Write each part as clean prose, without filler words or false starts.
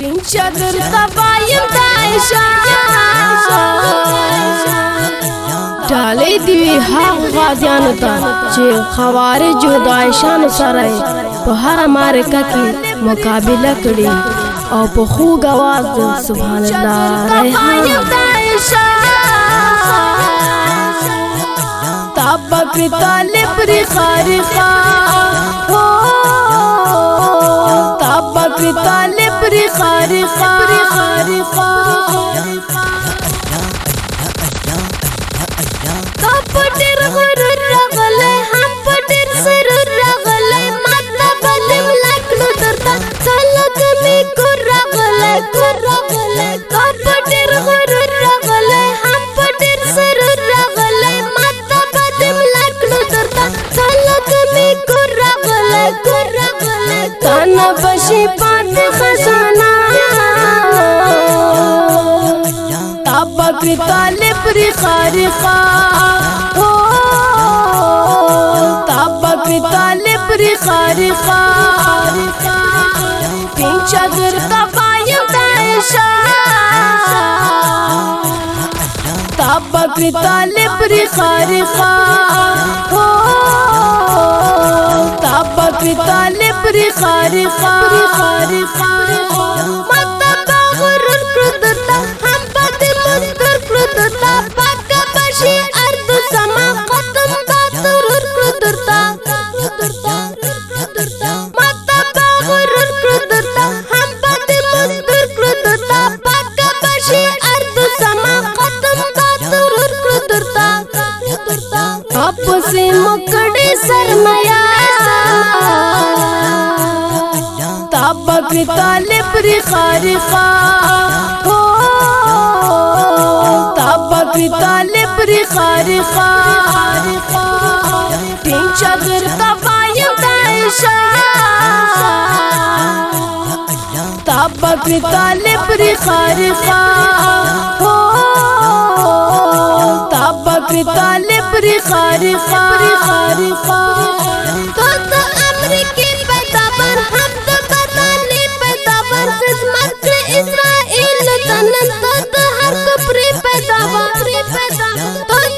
چادر تبایم دایشا ډالۍ دی هغه غازیانو ته چې خوارجو د عایشانو سره په هر معرکه کې مقابله کړې او په خوږ اواز سبحان الله ریحان تابکر طالب ری خارقا تابکر طالب ری خارقا پټر غرور رغله هم پټر سرور رغله ماته بلم لکلو درتا خلق می کور رغله پټر غرور رغله هم پټر سرور رغله ماته بلم لکلو درتا خلق می کور رغله تانا بشي پات خزانه تابکر طالب ری خارقا تابکر طالب ری خارقا پین چادر تبایم دایشا تابکر طالب ری خارقا تابکر طالب ری خارقا से मुकड़े सरमया ताबकर तालिब री खारिका ताबकर तालिब री खारिका तीन चादर तबायम दाइशा ताबकर तालिब री खारिका ताबकर तालिब री खारिका तो अमरीकी पैदावार हम तो बताने पैदावार खिदमत इस्राइल तनन तो हर कुपरी पैदावार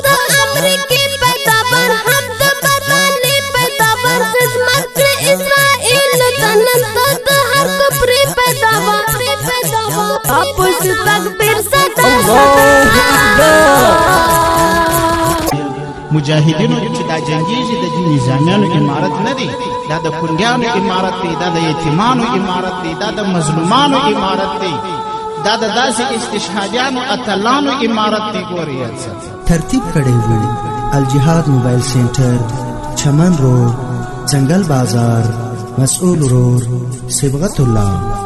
तो अमरीकी पैदावार हम तो बताने पैदावार खिदमत इस्राइल तनन तो हर कुपरी पैदावार आपस तकबीर सदा مجاهدینو چې دا جنگیږي د نظامیانو امارت نه دی دا د کونډیانو امارت دی دا د یتیمانو امارت دی دا د مظلومانو امارت دی دا د داسې استشهادیانو اتلانو امارت دی ګورئ ترتیب کړی وو الجهاد موبایل سنټر چمن روډ ځنګل بازار مسؤول رور صبغت الله